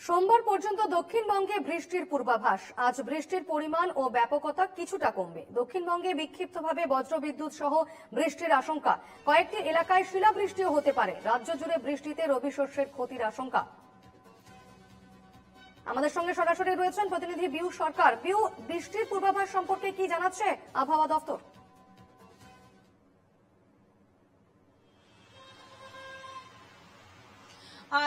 সোমবার পর্যন্ত দক্ষিণবঙ্গে বৃষ্টির পূর্বাভাস। আজ বৃষ্টির পরিমাণ ও ব্যাপকতা কিছুটা কমবে। দক্ষিণবঙ্গে বিক্ষিপ্তভাবে বজ্রবিদ্যুৎ সহ বৃষ্টির আশঙ্কা। কয়েকটি এলাকায় শিলাবৃষ্টিও হতে পারে। রাজ্য জুড়ে বৃষ্টিতে রবি শস্যের ক্ষতির আশঙ্কা। আমাদের সঙ্গে সরাসরি রয়েছেন প্রতিনিধি বিউ সরকার। বিউ, বৃষ্টির পূর্বাভাস সম্পর্কে কি জানাচ্ছে আবহাওয়া দপ্তর?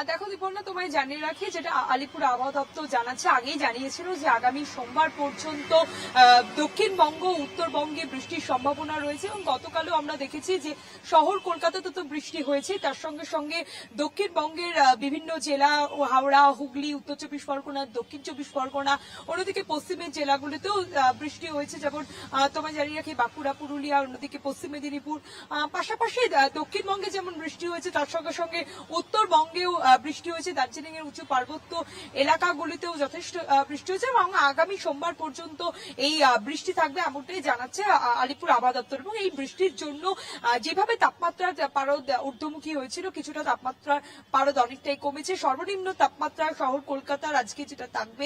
দেখো দীপর্ণা, তোমায় জানিয়ে রাখি, যেটা আলিপুর আবহাওয়া দপ্তর জানাচ্ছে, আগেই জানিয়েছিল যে আগামী সোমবার পর্যন্ত দক্ষিণবঙ্গ উত্তরবঙ্গে বৃষ্টির সম্ভাবনা রয়েছে। এবং গতকালও আমরা দেখেছি যে শহর কলকাতাতে তো বৃষ্টি হয়েছে, তার সঙ্গে সঙ্গে দক্ষিণবঙ্গের বিভিন্ন জেলা ও হাওড়া, হুগলি, উত্তর চব্বিশ পরগনা, দক্ষিণ চব্বিশ পরগনা, অন্যদিকে পশ্চিমের জেলাগুলিতেও বৃষ্টি হয়েছে। যেমন তোমায় জানিয়ে রাখি, বাঁকুড়া, পুরুলিয়া, অন্যদিকে পশ্চিম মেদিনীপুর, পাশাপাশি দক্ষিণবঙ্গে যেমন বৃষ্টি হয়েছে তার সঙ্গে সঙ্গে উত্তরবঙ্গেও বৃষ্টি হয়েছে। দার্জিলিং এর উঁচু পার্বত্য এলাকাগুলিতেও যথেষ্ট বৃষ্টি হয়েছে এবং আগামী সোমবার পর্যন্ত এই বৃষ্টি থাকবে, এমনটাই জানাচ্ছে আলিপুর আবহাওয়া দপ্তর। এবং এই বৃষ্টির জন্য যেভাবে তাপমাত্রার পারদ ঊর্ধ্বমুখী হয়েছিল, কিছুটা তাপমাত্রার পারদ অনেকটাই কমেছে। সর্বনিম্ন তাপমাত্রা শহর কলকাতার আজকে যেটা থাকবে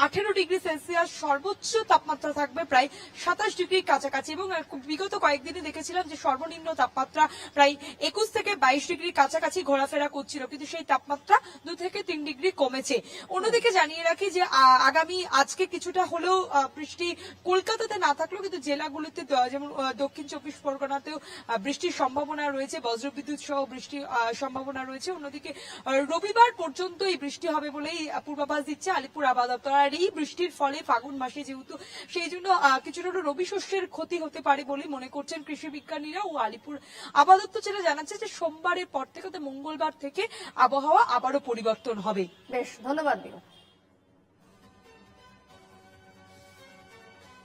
18 ডিগ্রি সেলসিয়াস, সর্বোচ্চ তাপমাত্রা থাকবে প্রায় 27 ডিগ্রির কাছাকাছি। এবং বিগত কয়েকদিনে দেখেছিলাম যে সর্বনিম্ন তাপমাত্রা প্রায় 21 থেকে 22 ডিগ্রির কাছাকাছি ঘোরাফেরা করছিল, কিন্তু সেই তাপমাত্রা 2 থেকে 3 ডিগ্রি কমেছে। অন্যদিকে জানিয়ে রাখি যে আগামী আজকে কিছুটা হলেও বৃষ্টি কলকাতাতে না থাকলেও কিন্তু জেলাগুলিতে যেমন দক্ষিণ চব্বিশ পরগনাতেও বৃষ্টির সম্ভাবনা রয়েছে, বজ্রবিদ্যুৎ সহ বৃষ্টির সম্ভাবনা রয়েছে। অন্যদিকে রবিবার পর্যন্ত এই বৃষ্টি হবে বলেই পূর্বাভাস দিচ্ছে আলিপুর আবহাওয়া দপ্তর। আর এই বৃষ্টির ফলে ফাগুন মাসে যেহেতু, সেই জন্য কিছুটা রবি শস্যের ক্ষতি হতে পারে বলে মনে করছেন কৃষি বিজ্ঞানীরা। ও আলিপুর আবহাওয়া দপ্তর যেটা জানাচ্ছে যে সোমবারের পর থেকে, মঙ্গলবার থেকে আবহাওয়া আবারও পরিবর্তন হবে। বেশ, ধন্যবাদ।